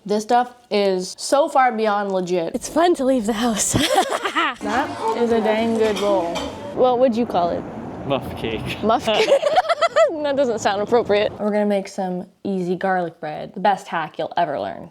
This stuff is so far beyond legit. It's fun to leave the house. That is a dang good bowl. What would you call it? Muff cake. Muff cake? That doesn't sound appropriate. We're gonna make some easy garlic bread. The best hack you'll ever learn.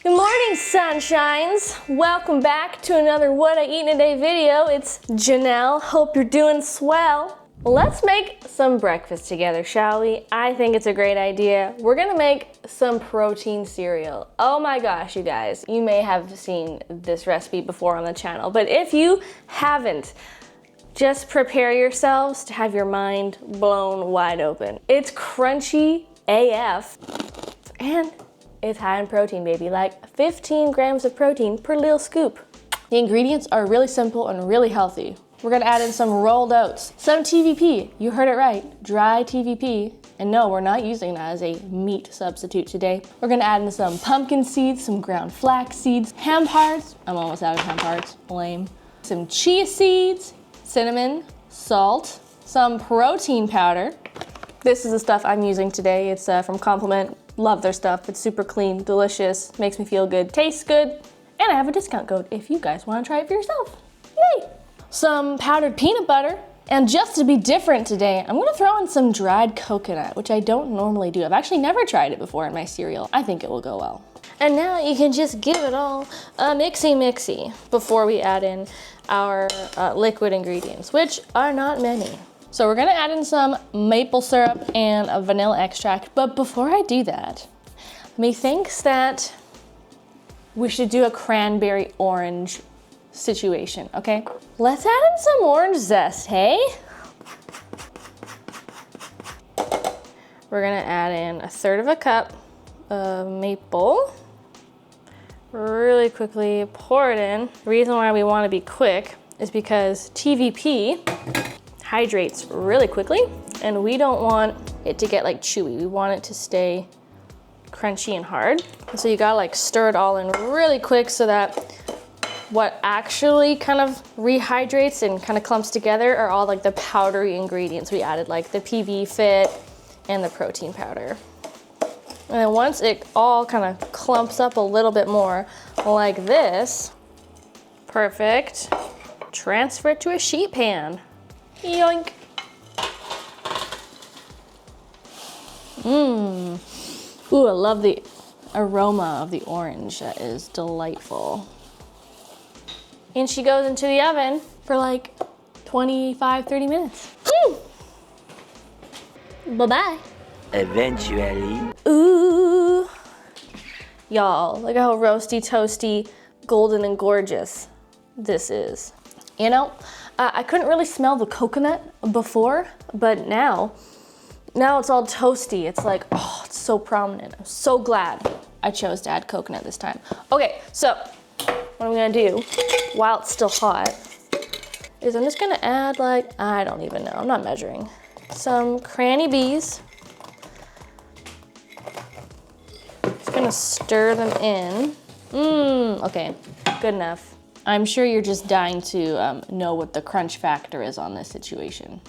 Good morning, sunshines. Welcome back to another What I Eat in a Day video. It's Janelle. Hope you're doing swell. Let's make some breakfast together, shall we? I think it's a great idea. We're gonna make some protein cereal. Oh my gosh, you guys. You may have seen this recipe before on the channel, but if you haven't, just prepare yourselves to have your mind blown wide open. It's crunchy AF, and it's high in protein, baby, like 15 grams of protein per little scoop. The ingredients are really simple and really healthy. We're gonna add in some rolled oats, some TVP, you heard it right, dry TVP. And no, we're not using that as a meat substitute today. We're gonna add in some pumpkin seeds, some ground flax seeds, hemp hearts, I'm almost out of hemp hearts, lame. Some chia seeds, cinnamon, salt, some protein powder. This is the stuff I'm using today. It's from Compliment. Love their stuff. It's super clean, delicious, makes me feel good, tastes good, and I have a discount code if you guys want to try it for yourself. Yay! Some powdered peanut butter, and just to be different today, I'm gonna throw in some dried coconut, which I don't normally do. I've actually never tried it before in my cereal. I think it will go well. And now you can just give it all a mixy before we add in our liquid ingredients, which are not many. So we're gonna add in some maple syrup and a vanilla extract, but before I do that, methinks that we should do a cranberry orange situation, okay? Let's add in some orange zest, hey? We're gonna add in 1/3 cup of maple. Really quickly pour it in. The reason why we wanna be quick is because TVP hydrates really quickly, and we don't want it to get like chewy. We want it to stay crunchy and hard. So you gotta like stir it all in really quick so that what actually kind of rehydrates and kind of clumps together are all like the powdery ingredients we added, like the PB Fit and the protein powder. And then once it all kind of clumps up a little bit more like this, perfect, transfer it to a sheet pan. Yoink. Ooh, I love the aroma of the orange. That is delightful. And she goes into the oven For like 25, 30 minutes. Bye-bye. Eventually. Ooh. Y'all, look how roasty, toasty, golden, and gorgeous this is. You know, I couldn't really smell the coconut before, but now it's all toasty. It's like, oh, it's so prominent. I'm so glad I chose to add coconut this time. Okay, so what I'm gonna do while it's still hot is I'm just gonna add like, I don't even know, I'm not measuring, some cranny bees. Just gonna stir them in. Okay, good enough. I'm sure you're just dying to know what the crunch factor is on this situation.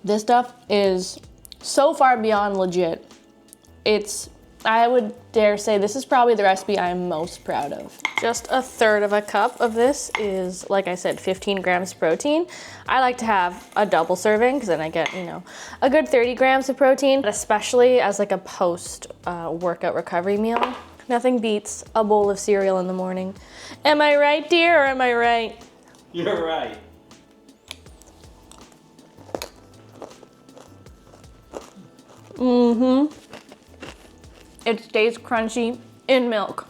This stuff is so far beyond legit. I would dare say this is probably the recipe I'm most proud of. Just 1/3 cup of this is, like I said, 15 grams protein. I like to have a double serving because then I get, you know, a good 30 grams of protein, especially as like a post workout recovery meal. Nothing beats a bowl of cereal in the morning. Am I right, dear, or am I right? You're right. It stays crunchy in milk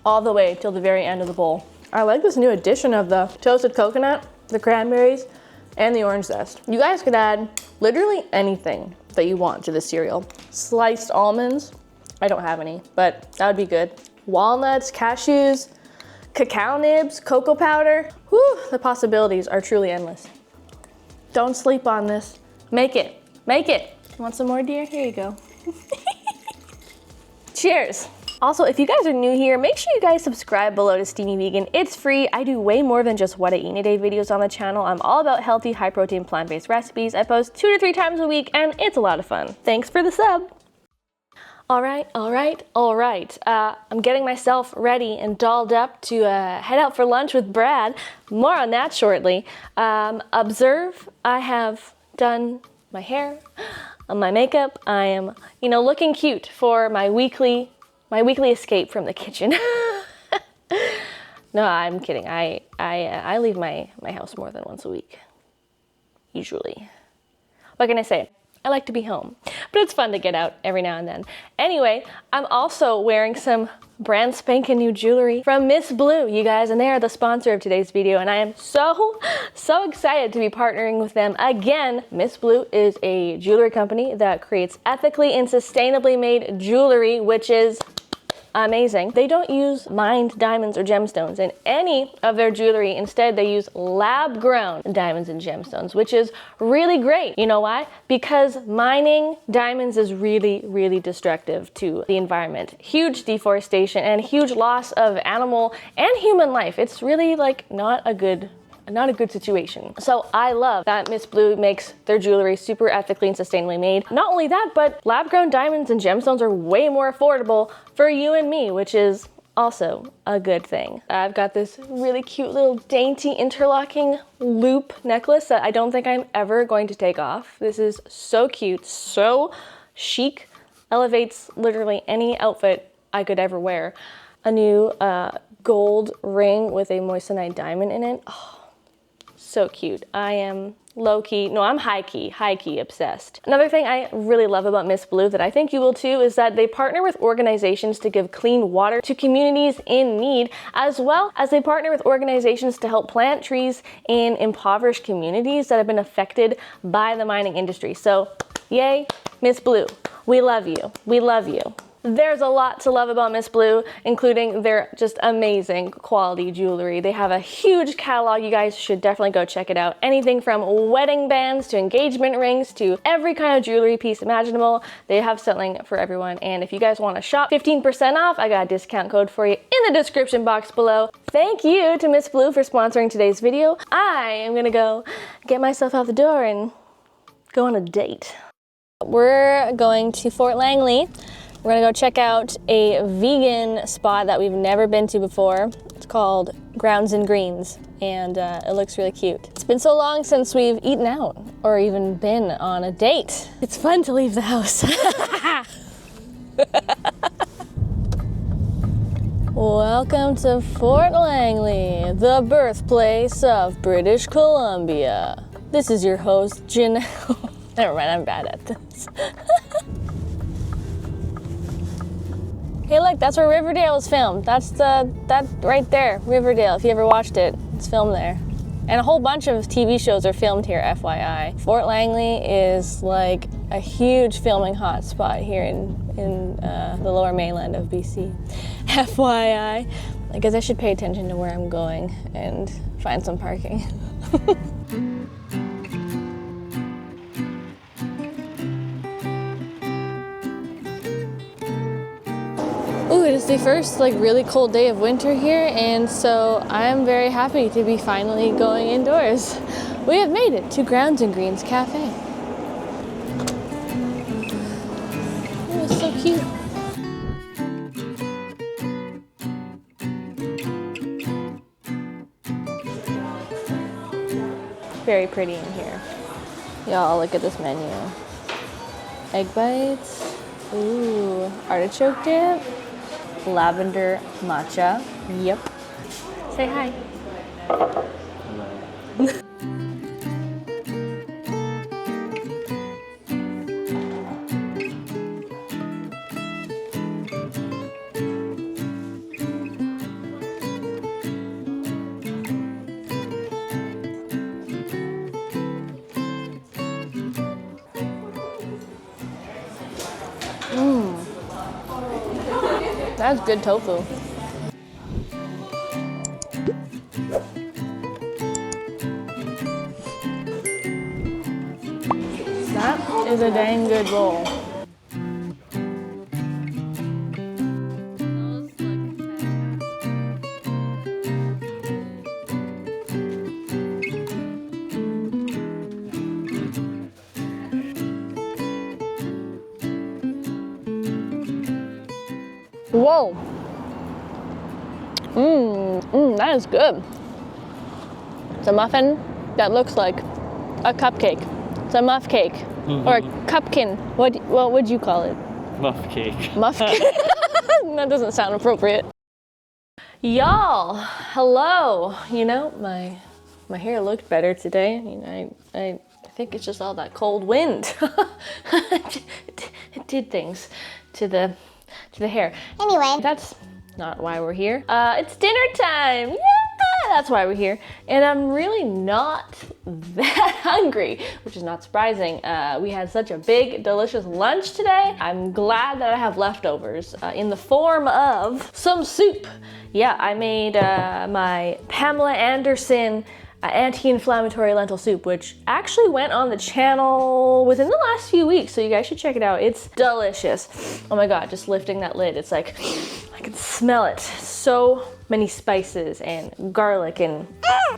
all the way till the very end of the bowl. I like this new addition of the toasted coconut, the cranberries, and the orange zest. You guys could add literally anything that you want to this cereal. Sliced almonds, I don't have any, but that would be good. Walnuts, cashews, cacao nibs, cocoa powder. Whew, the possibilities are truly endless. Don't sleep on this. Make it, make it. You want some more, dear? Here you go. Cheers. Also, if you guys are new here, make sure you guys subscribe below to Steamy Vegan. It's free. I do way more than just what I eat in a day videos on the channel. I'm all about healthy, high protein, plant-based recipes. I post 2 to 3 times a week and it's a lot of fun. Thanks for the sub. All right. I'm getting myself ready and dolled up to head out for lunch with Brad. More on that shortly. Observe, I have done my hair, my makeup. I am, looking cute for my weekly escape from the kitchen. No, I'm kidding. I leave my house more than once a week, usually. What can I say? I like to be home, but it's fun to get out every now and then. Anyway, I'm also wearing some brand spanking new jewelry from Miss Blue, you guys, and they are the sponsor of today's video, and I am so excited to be partnering with them again. Miss Blue is a jewelry company that creates ethically and sustainably made jewelry, which is amazing. They don't use mined diamonds or gemstones in any of their jewelry. Instead, they use lab-grown diamonds and gemstones, which is really great. You know why? Because mining diamonds is really destructive to the environment. Huge deforestation and huge loss of animal and human life. It's really like not a good situation. So I love that Miss Blue makes their jewelry super ethically and sustainably made. Not only that, but lab-grown diamonds and gemstones are way more affordable for you and me, which is also a good thing. I've got this really cute little dainty interlocking loop necklace that I don't think I'm ever going to take off. This is so cute, so chic, elevates literally any outfit I could ever wear. A new gold ring with a moissanite diamond in it. Oh, so cute. I am I'm high-key obsessed. Another thing I really love about Miss Blue that I think you will too is that they partner with organizations to give clean water to communities in need, as well as they partner with organizations to help plant trees in impoverished communities that have been affected by the mining industry. So, yay, Miss Blue. We love you. We love you. There's a lot to love about Miss Blue, including their just amazing quality jewelry. They have a huge catalog. You guys should definitely go check it out. Anything from wedding bands to engagement rings to every kind of jewelry piece imaginable. They have something for everyone. And if you guys want to shop 15% off, I got a discount code for you in the description box below. Thank you to Miss Blue for sponsoring today's video. I am gonna go get myself out the door and go on a date. We're going to Fort Langley. We're gonna go check out a vegan spot that we've never been to before. It's called Grounds and Greens, and it looks really cute. It's been so long since we've eaten out or even been on a date. It's fun to leave the house. Welcome to Fort Langley, the birthplace of British Columbia. This is your host, Janelle. Never mind, I'm bad at this. Hey look, that's where Riverdale was filmed. That right there, Riverdale, if you ever watched it, it's filmed there. And a whole bunch of TV shows are filmed here, FYI. Fort Langley is like a huge filming hotspot here in the lower mainland of BC. FYI, I guess I should pay attention to where I'm going and find some parking. Ooh, it is the first really cold day of winter here, and so I'm very happy to be finally going indoors. We have made it to Grounds and Greens Cafe. Oh, it's so cute. Very pretty in here. Y'all, look at this menu. Egg bites. Ooh, artichoke dip. Lavender matcha. Yep. Say hi. That's good tofu. That is a dang good roll. Whoa. That is good. It's a muffin that looks like a cupcake. It's a muff cake or a cupkin. What would you call it? Muff cake. Muff cake. That doesn't sound appropriate. Y'all, hello. You know, my hair looked better today. You know, I think it's just all that cold wind. It did things to the hair. Anyway, That's not why we're here. It's dinner time. Yeah, that's why we're here. And I'm really not that hungry, which is not surprising. We had such a big, delicious lunch today. I'm glad that I have leftovers in the form of some soup. Yeah, I made my Pamela Anderson anti-inflammatory lentil soup, which actually went on the channel within the last few weeks, so you guys should check it out. It's delicious. Oh my God, just lifting that lid, it's like, I can smell it. So many spices and garlic, and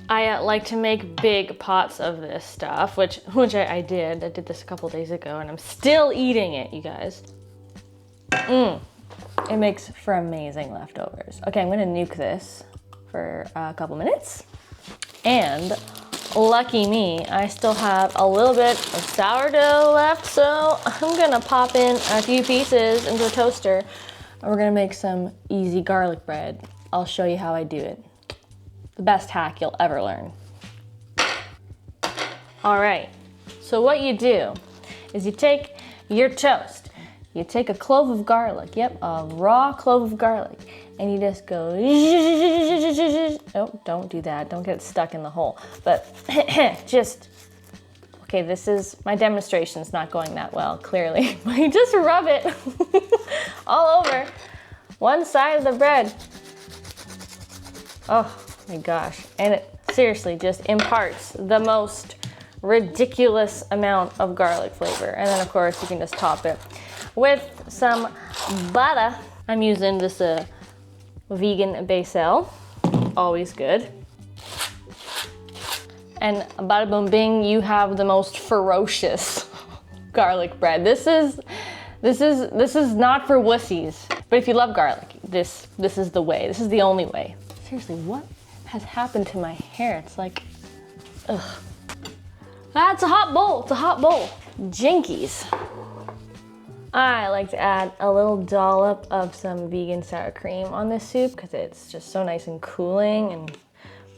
I like to make big pots of this stuff, which I did. I did this a couple days ago, and I'm still eating it, you guys. It makes for amazing leftovers. Okay, I'm gonna nuke this for a couple minutes. And lucky me, I still have a little bit of sourdough left, so I'm gonna pop in a few pieces into the toaster, and we're gonna make some easy garlic bread. I'll show you how I do it. The best hack you'll ever learn. All right, so what you do is you take your toast, you take a clove of garlic, yep, a raw clove of garlic, and you just go, oh, don't do that, don't get it stuck in the hole, but just, okay, this is, my demonstration's not going that well, clearly, but you just rub it all over one side of the bread. Oh my gosh, and it seriously just imparts the most ridiculous amount of garlic flavor. And then of course you can just top it with some butter. I'm using this vegan basil, always good. And bada boom bing, you have the most ferocious garlic bread. This is not for wussies. But if you love garlic, this is the way. This is the only way. Seriously, what has happened to my hair? It's like, ugh. That's a hot bowl. It's a hot bowl. Jinkies. I like to add a little dollop of some vegan sour cream on this soup because it's just so nice and cooling, and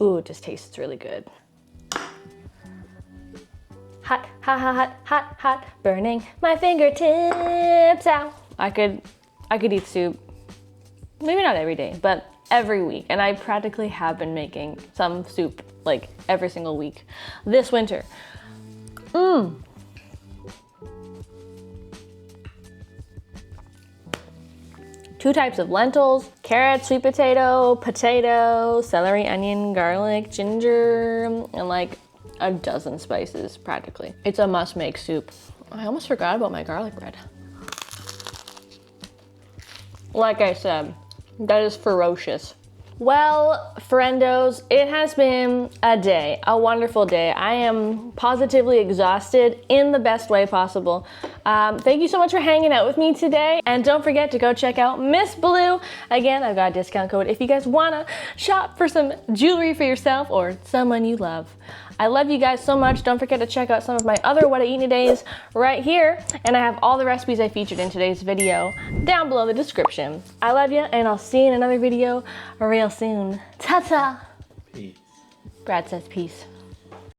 ooh, it just tastes really good. Hot, hot, hot, hot, hot, hot, burning my fingertips out. I could eat soup, maybe not every day, but every week. And I practically have been making some soup like every single week this winter. Two types of lentils, carrot, sweet potato, celery, onion, garlic, ginger, and like a dozen spices practically. It's a must-make soup. I almost forgot about my garlic bread. Like I said, that is ferocious. Well, friendos, it has been a day, a wonderful day. I am positively exhausted in the best way possible. Thank you so much for hanging out with me today. And don't forget to go check out Miss Blue. Again, I've got a discount code if you guys wanna shop for some jewelry for yourself or someone you love. I love you guys so much. Don't forget to check out some of my other What I Eat in a Days right here. And I have all the recipes I featured in today's video down below the description. I love you, and I'll see you in another video real soon. Ta-ta. Peace. Brad says peace.